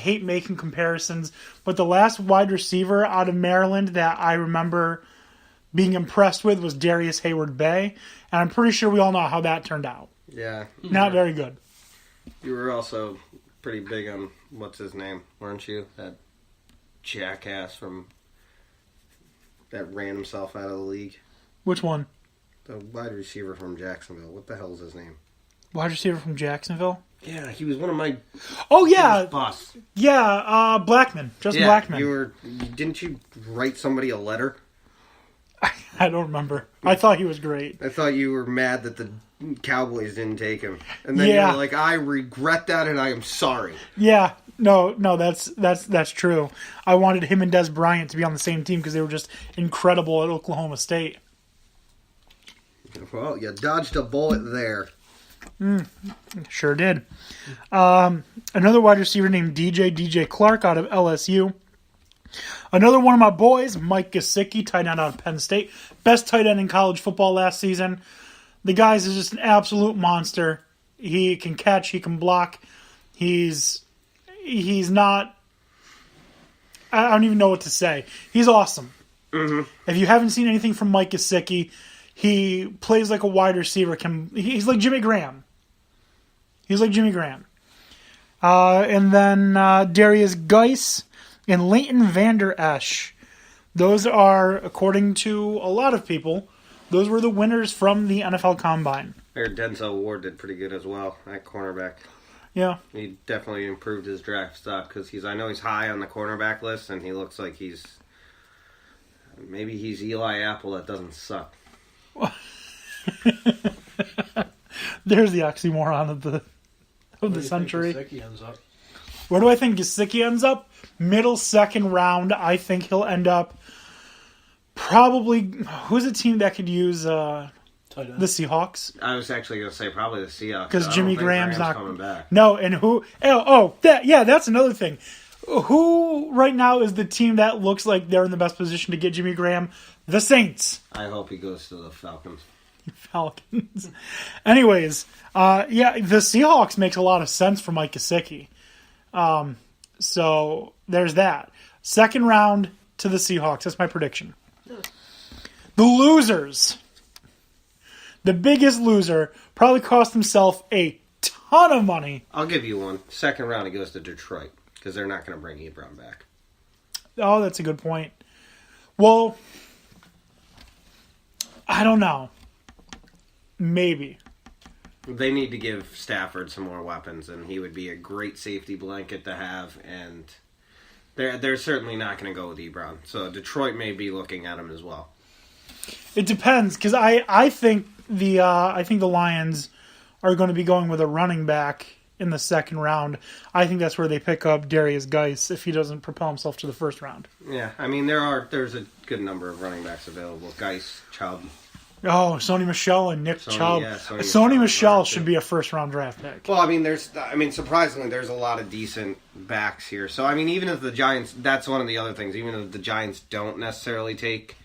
hate making comparisons, but the last wide receiver out of Maryland that I remember being impressed with was Darius Hayward-Bay, and I'm pretty sure we all know how that turned out. Yeah. Not very good. You were also pretty big on, what's his name, weren't you? That jackass that ran himself out of the league. Which one? The wide receiver from Jacksonville. What the hell is his name? Wide receiver from Jacksonville? Yeah, he was one of my... Oh, yeah. Boss. Yeah, Blackman. Justin Blackman. Didn't you write somebody a letter? I don't remember. I thought he was great. I thought you were mad that the Cowboys didn't take him. And then you're like, I regret that and I am sorry. Yeah. No, that's true. I wanted him and Des Bryant to be on the same team because they were just incredible at Oklahoma State. Well, you dodged a bullet there. Sure did. Another wide receiver named DJ Clark out of LSU. Another one of my boys, Mike Gesicki, tight end out of Penn State. Best tight end in college football last season. The guy's is just an absolute monster. He can catch, he can block. He's not... I don't even know what to say. He's awesome. Mm-hmm. If you haven't seen anything from Mike Gesicki, he plays like a wide receiver. He's like Jimmy Graham. And then Darius Geis and Leighton Vander Esch. Those are, according to a lot of people, those were the winners from the NFL Combine. I heard Denzel Ward did pretty good as well at cornerback. Yeah. He definitely improved his draft stock because I know he's high on the cornerback list and he looks like maybe he's Eli Apple that doesn't suck. There's the oxymoron of the century. Where do I think Gesicki ends up? Middle second round. I think he'll end up probably. Who's a team that could use the Seahawks? I was actually going to say probably the Seahawks because Jimmy Graham's not coming back. No, and who? That's another thing. Who right now is the team that looks like they're in the best position to get Jimmy Graham? The Saints. I hope he goes to the Falcons. Anyways, the Seahawks makes a lot of sense for Mike Gesicki. So there's that. Second round to the Seahawks. That's my prediction. The losers. The biggest loser probably cost himself a ton of money. I'll give you one. Second round, he goes to Detroit because they're not going to bring Ebron back. Oh, that's a good point. Well, I don't know. Maybe. They need to give Stafford some more weapons, and he would be a great safety blanket to have, and they're certainly not going to go with Ebron. So Detroit may be looking at him as well. It depends, because I think the Lions are going to be going with a running back in the second round. I think that's where they pick up Darius Geis if he doesn't propel himself to the first round. Yeah, I mean there's a good number of running backs available. Geis, Chubb. Oh, Sony Michel and Nick Chubb. Yeah, Sony Michel should be a first-round draft pick. Well, surprisingly, there's a lot of decent backs here. So, even if the Giants, that's one of the other things, even if the Giants don't necessarily take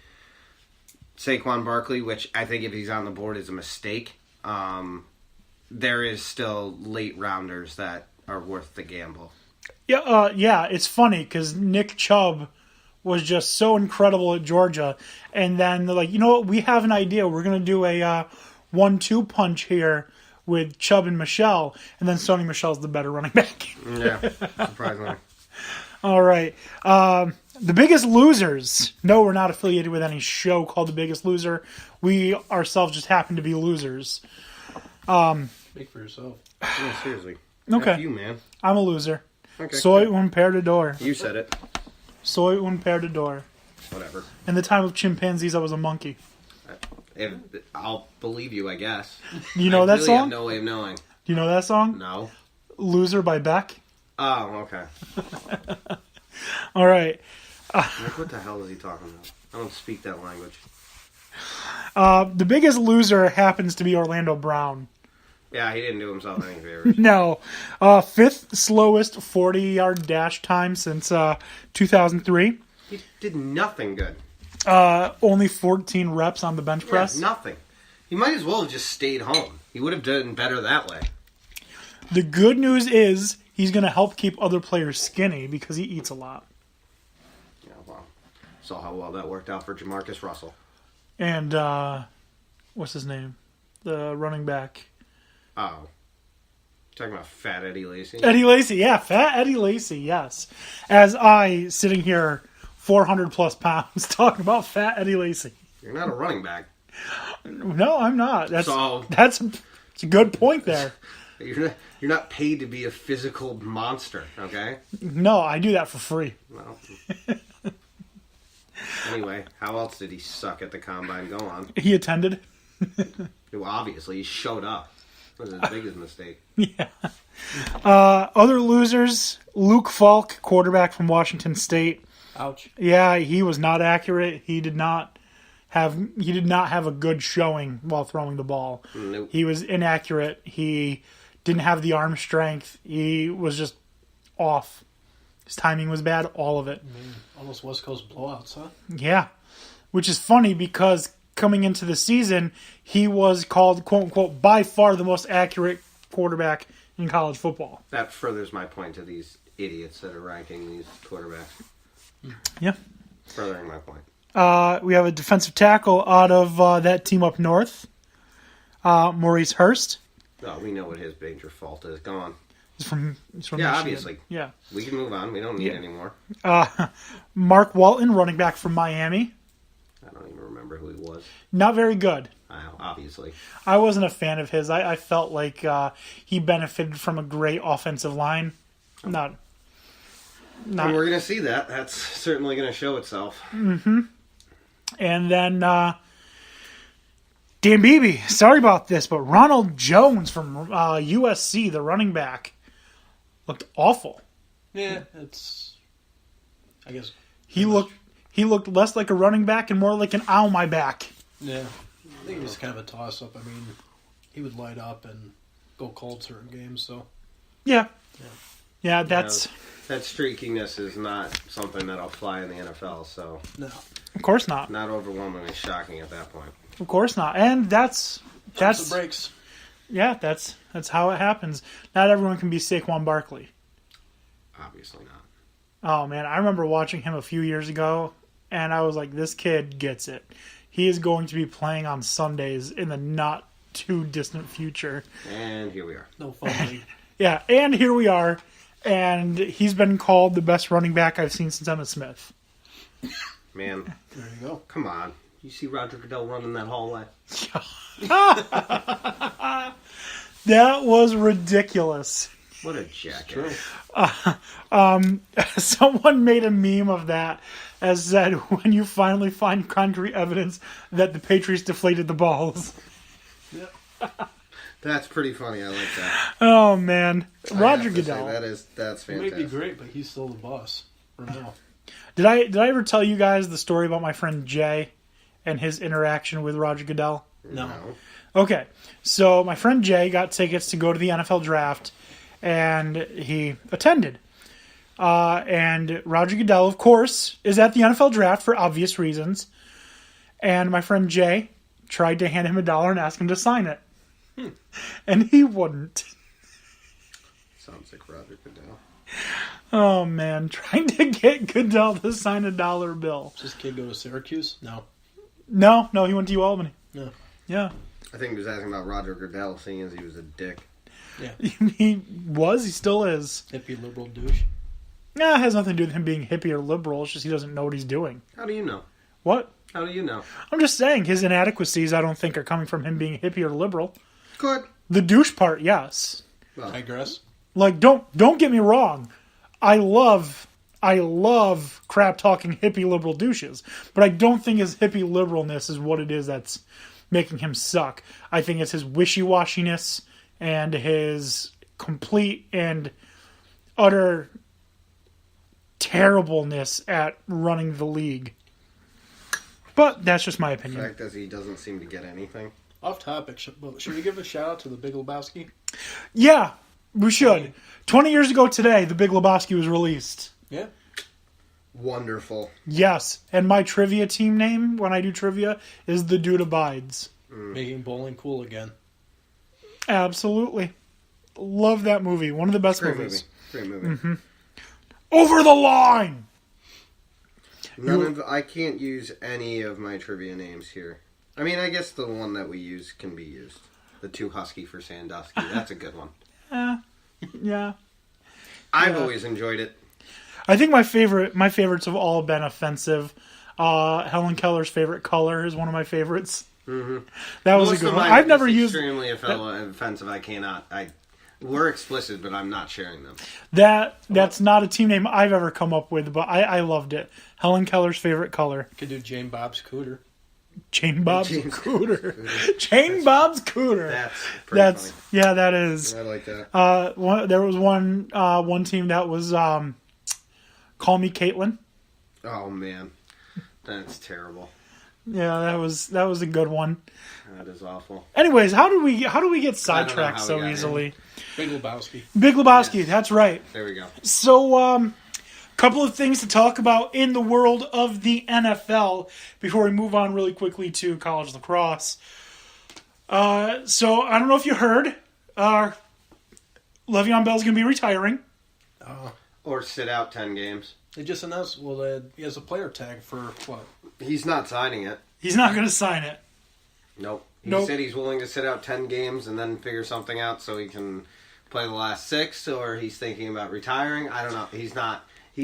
Saquon Barkley, which I think if he's on the board is a mistake, there is still late rounders that are worth the gamble. Yeah, it's funny because Nick Chubb was just so incredible at Georgia. And then they're like, you know what? We have an idea. We're going to do a 1-2 punch here with Chubb and Michelle. And then Sony Michel's the better running back. Yeah, surprisingly. All right. The Biggest Losers. No, we're not affiliated with any show called The Biggest Loser. We ourselves just happen to be losers. Speak for yourself. No, seriously. Okay. F you, man. I'm a loser. Okay. Soy un perdedor. You said it. Soy un perdedor. Whatever. In the time of chimpanzees, I was a monkey. I'll believe you, I guess. You know that really song? I have no way of knowing. Do you know that song? No. Loser by Beck. Oh, okay. All right. What the hell is he talking about? I don't speak that language. The Biggest Loser happens to be Orlando Brown. Yeah, he didn't do himself any favors. No. Fifth slowest 40-yard dash time since 2003. He did nothing good. Only 14 reps on the bench press. Yeah, nothing. He might as well have just stayed home. He would have done better that way. The good news is he's going to help keep other players skinny because he eats a lot. Yeah, well, saw how well that worked out for Jamarcus Russell. And what's his name? The running back. Oh. Talking about Fat Eddie Lacy? Eddie Lacy, yeah. Fat Eddie Lacy, yes. As I, sitting here 400 plus pounds, talking about Fat Eddie Lacy. You're not a running back. No, I'm not. That's a good point there. You're not paid to be a physical monster, okay? No, I do that for free. Well. Anyway, how else did he suck at the combine? Go on. He attended. Well, obviously, he showed up. That was his biggest mistake. Yeah. Other losers, Luke Falk, quarterback from Washington State. Ouch. Yeah, he was not accurate. He did not have a good showing while throwing the ball. Nope. He was inaccurate. He didn't have the arm strength. He was just off. His timing was bad, all of it. Almost West Coast blowouts, huh? Yeah. Which is funny because coming into the season, he was called, quote unquote, by far the most accurate quarterback in college football. That furthers my point to these idiots that are ranking these quarterbacks. Yeah. Furthering my point. We have a defensive tackle out of that team up north, Maurice Hurst. Oh, we know what his major fault is. Go on. He's from Yeah, Michigan. obviously. Yeah. We can move on. We don't need any more. Mark Walton, running back from Miami. I don't even remember who he was. Not very good. Obviously. I wasn't a fan of his. I felt like he benefited from a great offensive line. Not. And we're going to see that. That's certainly going to show itself. Mm-hmm. And then Dan Beebe, sorry about this, but Ronald Jones from USC, the running back, looked awful. Yeah, it's. I guess he looked less like a running back and more like an ow my back. Yeah, I think it was kind of a toss up. I mean, he would light up and go cold certain games. So yeah, that's that streakiness is not something that'll fly in the NFL. So no, of course not. Not overwhelmingly shocking at that point. Of course not, and that's the breaks. Yeah, that's how it happens. Not everyone can be Saquon Barkley. Obviously not. Oh man, I remember watching him a few years ago, and I was like, this kid gets it. He is going to be playing on Sundays in the not too distant future. And here we are. No fun. Yeah, and here we are, and he's been called the best running back I've seen since Emmitt Smith. Man, There you go. come on. You see Roger Goodell running that hallway? That was ridiculous. What a jackass. Someone made a meme of that as said, when you finally find concrete evidence that the Patriots deflated the balls. That's pretty funny. I like that. Oh, man. I Roger have to Goodell. say, that's He might fantastic. be great, but he's still the boss for now. Did I ever tell you guys the story about my friend Jay and his interaction with Roger Goodell? No. Okay, so my friend Jay got tickets to go to the NFL draft, and he attended. And Roger Goodell, of course, is at the NFL draft for obvious reasons. And my friend Jay tried to hand him $1 and ask him to sign it. And he wouldn't. Sounds like Roger Goodell. Oh, man. Trying to get Goodell to sign a $1 bill. Does this kid go to Syracuse? No. No, he went to Albany. No. Yeah. I think he was asking about Roger Goodell, seeing as he was a dick. Yeah. He still is. Hippie liberal douche. Nah, it has nothing to do with him being hippie or liberal. It's just he doesn't know what he's doing. How do you know? What? How do you know? I'm just saying, his inadequacies, I don't think, are coming from him being hippie or liberal. Good. The douche part, yes. Well, I digress. Like, don't get me wrong. I love crap talking hippie liberal douches, but I don't think his hippie liberalness is what it is that's making him suck. I think it's his wishy-washiness and his complete and utter terribleness at running the league. But that's just my the opinion. fact that he doesn't seem to get anything. Off topic, should we give a shout out to the Big Lebowski? Yeah, we should. 20 years ago today, The Big Lebowski was released. Yeah. Wonderful. Yes, and my trivia team name when I do trivia is The Dude Abides. Making bowling cool again. Absolutely. Love that movie. One of the best Great movies. Great movie. Over the line! I can't use any of my trivia names here. I mean, I guess the one that we use can be used. The Too Husky for Sandusky. That's a good one. Yeah. I've always enjoyed it. I think my favorites have all been offensive. Helen Keller's favorite color is one of my favorites. Mm-hmm. That was a good one. I've never used extremely offensive. I cannot. We're explicit, but I'm not sharing them. That's not a team name I've ever come up with, but I loved it. Helen Keller's favorite color. Could do Jane Bob's Cooter. Jane Bob's Cooter. Jane Bob's Cooter. That's funny. Yeah, that is. I like that. There was one team that was Call Me Caitlin. Oh man, that's terrible. Yeah, that was a good one. That is awful. Anyways, how do we get sidetracked so easily? Big Lebowski. Big Lebowski, Yes. That's right. There we go. So, couple of things to talk about in the world of the NFL before we move on really quickly to college lacrosse. So I don't know if you heard, Le'Veon Bell's going to be retiring. Or sit out 10 games. They just announced, he has a player tag for what? He's not signing it. He's not going to sign it. Nope. He Nope. said he's willing to sit out 10 games and then figure something out so he can play the last 6, or he's thinking about retiring. I don't know. He's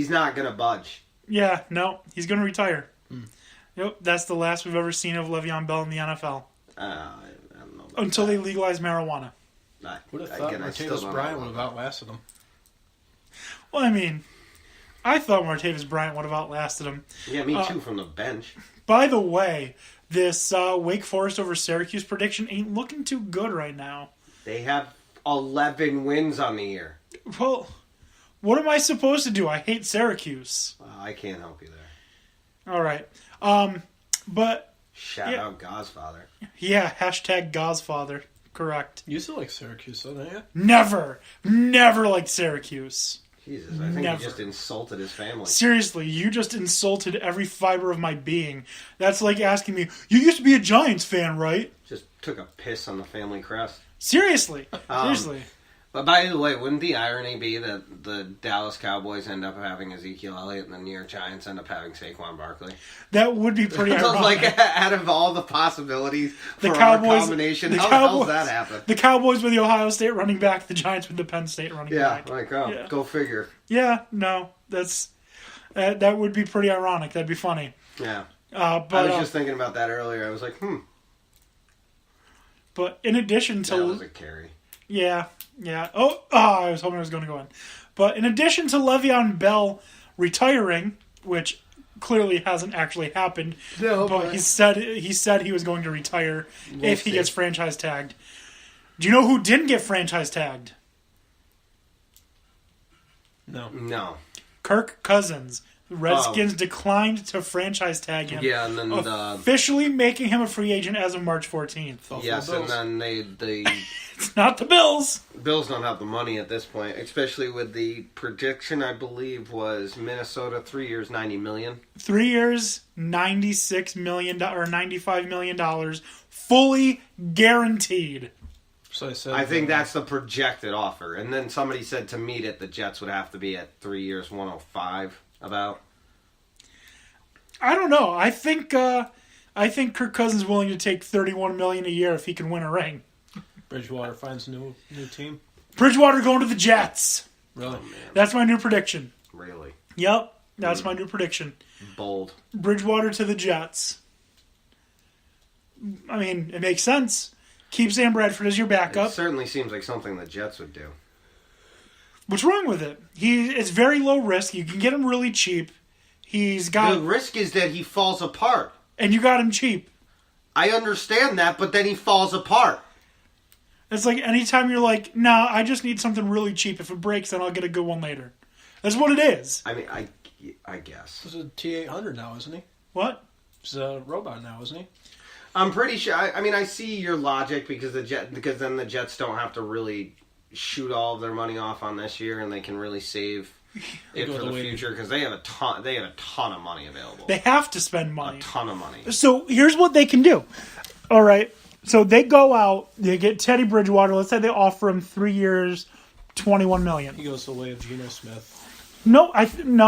not going to budge. Yeah, no, he's going to retire. Yep, that's the last we've ever seen of Le'Veon Bell in the NFL. I don't know. Until they legalize marijuana. Would have thought Martavis Bryant would have outlasted him. Well, I mean, I thought Martavis Bryant would have outlasted him. Yeah, me too, from the bench. By the way, this Wake Forest over Syracuse prediction ain't looking too good right now. They have 11 wins on the year. Well, what am I supposed to do? I hate Syracuse. I can't help you there. All right. But... Shout out Godfather. Yeah, hashtag Godfather. Correct. You still like Syracuse, though, don't you? Never liked Syracuse. Jesus, I think he just insulted his family. Seriously, you just insulted every fiber of my being. That's like asking me, you used to be a Giants fan, right? Just took a piss on the family crest. Seriously. But by the way, wouldn't the irony be that the Dallas Cowboys end up having Ezekiel Elliott and the New York Giants end up having Saquon Barkley? That would be pretty ironic. Like, out of all the possibilities for our combination, how the hell does that happen? The Cowboys with the Ohio State running back, the Giants with the Penn State running back. Go figure. Yeah, no, that would be pretty ironic. That'd be funny. Yeah. But I was just thinking about that earlier. I was like, But in addition to... That was a carry. Yeah. I was hoping I was going to go in. But in addition to Le'Veon Bell retiring, which clearly hasn't actually happened, but he said he was going to retire if he gets franchise tagged. Do you know who didn't get franchise tagged? No. Kirk Cousins. The Redskins declined to franchise tag him. Yeah, and then officially making him a free agent as of March 14th. Yes, and then they it's not the Bills. Bills don't have the money at this point, especially with the prediction, I believe, was Minnesota 3 years, $90 million. 3 years, $96 million or $95 million, fully guaranteed. So I think that's the projected offer. And then somebody said to meet it, the Jets would have to be at 3 years, 105. About. I don't know. I think Kirk Cousins is willing to take $31 million a year if he can win a ring. Bridgewater finds a new team. Bridgewater going to the Jets. Really? Oh, That's my new prediction. Really? Yep, that's my new prediction. Bold. Bridgewater to the Jets. I mean, it makes sense. Keep Sam Bradford as your backup. It certainly seems like something the Jets would do. What's wrong with it? It's very low risk. You can get him really cheap. The risk is that he falls apart. And you got him cheap. I understand that, but then he falls apart. It's like anytime you're like, nah, I just need something really cheap. If it breaks, then I'll get a good one later. That's what it is. I mean, I guess. He's a T-800 now, isn't he? What? He's a robot now, isn't he? I'm pretty sure. I mean, I see your logic because then the Jets don't have to really shoot all of their money off on this year, and they can really save it for the future because they have a ton of money available. They have to spend money. A ton of money. So here's what they can do. All right. So they go out, they get Teddy Bridgewater. Let's say they offer him 3 years, $21 million. He goes the way of Geno Smith. No, no.